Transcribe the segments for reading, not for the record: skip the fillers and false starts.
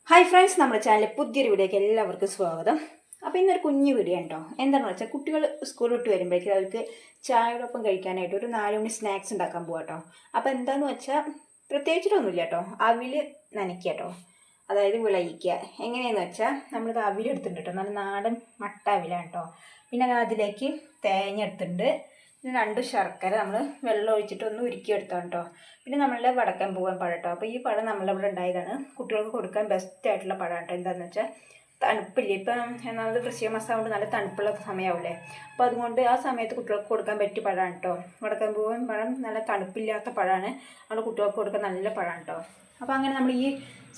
Hi friends, നമ്മുടെ ചാനലിൽ പുതിയൊരു വീഡിയോയ്ക്ക് എല്ലാവർക്കും സ്വാഗതം. അപ്പോൾ ഇന്നൊരു കുഞ്ഞു വീഡിയോ ഉണ്ടോ. എന്താണെന്ന് വെച്ചാൽ കുട്ടികൾ സ്കൂൾ വിട്ട് വരുമ്പോഴേക്കും അവർക്ക് ചായയോടൊപ്പം കഴിക്കാനായിട്ട് ഒരു 4 മണി സ്നാക്സ് ഉണ്ടാക്കാൻ പോകാം കേട്ടോ. അപ്പോൾ എന്താണെന്ന് വെച്ചാൽ പ്രത്യേകിച്ചിട്ടൊന്നുമില്ല കേട്ടോ. അവിൽ നനയ്ക്കുക കേട്ടോ, അതായത് വിളയിക്കുക. എങ്ങനെയാണെന്ന് വെച്ചാൽ നമ്മളിത് അവിലെടുത്തിട്ടുണ്ട് കേട്ടോ, നല്ല നാടൻ മട്ട അവിലാണ് കേട്ടോ. പിന്നെ അതിലേക്ക് തേങ്ങ എടുത്തിട്ടുണ്ട്, പിന്നെ 2 ശർക്കര നമ്മൾ വെള്ളം ഒഴിച്ചിട്ട് ഒന്ന് ഉരുക്കി എടുത്താൽ കേട്ടോ. പിന്നെ നമ്മളുടെ വടക്കൻ പൂവൻ പഴം കേട്ടോ. അപ്പോൾ ഈ പഴം നമ്മളിവിടെ ഉണ്ടായതാണ്, കുട്ടികൾക്ക് കൊടുക്കാൻ ബെസ്റ്റ് ആയിട്ടുള്ള പഴം കേട്ടോ. എന്താണെന്ന് വെച്ചാൽ തണുപ്പില്ല, ഇപ്പം ഒന്നാമത് വൃശ്ചിക മാസം ആയതുകൊണ്ട് നല്ല തണുപ്പുള്ള സമയമാവില്ലേ. അപ്പോൾ അതുകൊണ്ട് ആ സമയത്ത് കുട്ടികൾക്ക് കൊടുക്കാൻ പറ്റിയ പഴമാണ് കേട്ടോ. വടക്കൻ പൂവൻ പഴം നല്ല തണുപ്പില്ലാത്ത പഴമാണ്, അവിടെ കുട്ടികൾക്ക് കൊടുക്കാൻ നല്ല പഴമാണ് കേട്ടോ. അപ്പോൾ അങ്ങനെ നമ്മൾ ഈ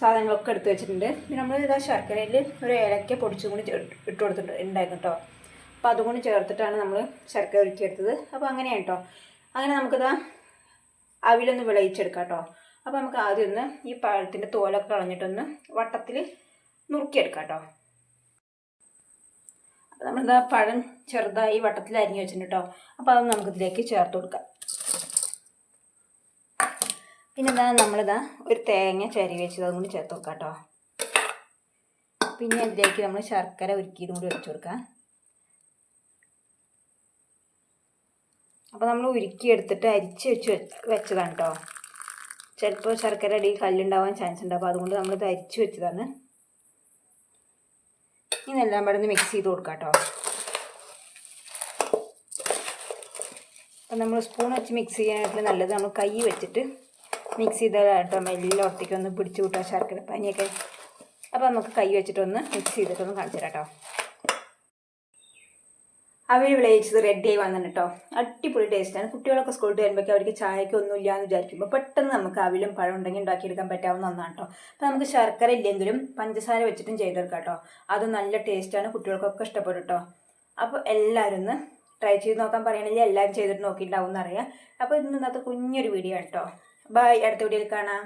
സാധനങ്ങളൊക്കെ എടുത്ത് വെച്ചിട്ടുണ്ട്. പിന്നെ നമ്മൾ ഇതാ ശർക്കരയിൽ ഒരു ഏലക്ക പൊടിച്ചും കൂടി ഇട്ട് കൊടുത്തിട്ടുണ്ടായിരുന്നു കേട്ടോ. അപ്പോൾ അതുകൊണ്ട് ചേർത്തിട്ടാണ് നമ്മൾ ശർക്കര ഉരുക്കിയെടുത്തത്. അപ്പോൾ അങ്ങനെയാണ് കേട്ടോ. അങ്ങനെ നമുക്കിതാ അവിലൊന്ന് വിളയിച്ചെടുക്കാം കേട്ടോ. അപ്പോൾ നമുക്ക് ആദ്യം ഒന്ന് ഈ പഴത്തിൻ്റെ തോലൊക്കെ കളഞ്ഞിട്ടൊന്ന് വട്ടത്തിൽ നുറുക്കിയെടുക്കാം കേട്ടോ. അപ്പോൾ നമ്മളിതാ പഴം ചെറുതായി വട്ടത്തിൽ അരിഞ്ഞ് വെച്ചിട്ടുണ്ട് കേട്ടോ. അപ്പോൾ അത് നമുക്കിതിലേക്ക് ചേർത്ത് കൊടുക്കാം. പിന്നെ എന്താ നമ്മളിതാ ഒരു തേങ്ങ ചരി വെച്ചത് അതും കൂടി ചേർത്ത് കൊടുക്കാം കേട്ടോ. പിന്നെ ഇതിലേക്ക് നമ്മൾ ശർക്കര ഉരുക്കിയതും കൂടി ഒഴിച്ചു കൊടുക്കാം. അപ്പോൾ നമ്മൾ ഉരുക്കിയെടുത്തിട്ട് അരിച്ച് വെച്ചതാണ് കേട്ടോ. ചിലപ്പോൾ ശർക്കര അടിയിൽ കല്ലുണ്ടാവാൻ ചാൻസ് ഉണ്ട്, അപ്പോൾ അതുകൊണ്ട് നമ്മളിത് അരിച്ച് വെച്ചതാണ്. ഇതെല്ലാം ഇവിടെ മിക്സ് ചെയ്ത് കൊടുക്കാം കേട്ടോ. അപ്പം നമ്മൾ സ്പൂൺ വെച്ച് മിക്സ് ചെയ്യാനായിട്ട് നല്ലത് നമ്മൾ കൈ വെച്ചിട്ട് മിക്സ് ചെയ്താൽ കേട്ടോ, എല്ലായിടത്തേക്കും ഒന്ന് പിടിച്ചു കൂട്ടാം ശർക്കര പനിയൊക്കെ. അപ്പോൾ നമുക്ക് കൈ വെച്ചിട്ടൊന്ന് മിക്സ് ചെയ്തിട്ടൊന്ന് കാണിച്ചു തരാം കേട്ടോ. അവിൽ വിളയിച്ചത് റെഡി ആയി വന്നിട്ട് കേട്ടോ. അടിപൊളി ടേസ്റ്റാണ്. കുട്ടികളൊക്കെ സ്കൂളിൽ വരുമ്പോഴേക്കും അവർക്ക് ചായക്ക് ഒന്നുമില്ല എന്ന് വിചാരിക്കുമ്പോൾ പെട്ടെന്ന് നമുക്ക് അവിലും പഴം ഉണ്ടെങ്കിൽ ഉണ്ടാക്കിയെടുക്കാൻ പറ്റാവുന്ന ഒന്നാണ് കേട്ടോ. അപ്പോൾ നമുക്ക് ശർക്കര ഇല്ലെങ്കിലും പഞ്ചസാര വെച്ചിട്ടും ചെയ്തെടുക്കാം കേട്ടോ. അത് നല്ല ടേസ്റ്റാണ്, കുട്ടികൾക്കൊക്കെ ഇഷ്ടപ്പെടും കേട്ടോ. അപ്പോൾ എല്ലാവരും ഒന്ന് ട്രൈ ചെയ്ത് നോക്കാൻ പറയുകയാണെങ്കിൽ എല്ലാവരും ചെയ്തിട്ട് നോക്കിയിട്ടുണ്ടാവും എന്നറിയാം. അപ്പോൾ ഇന്നത്തെ കുഞ്ഞൊരു വീഡിയോ ആണ് കേട്ടോ. ബൈ, അടുത്ത വീഡിയോയിൽ കാണാം.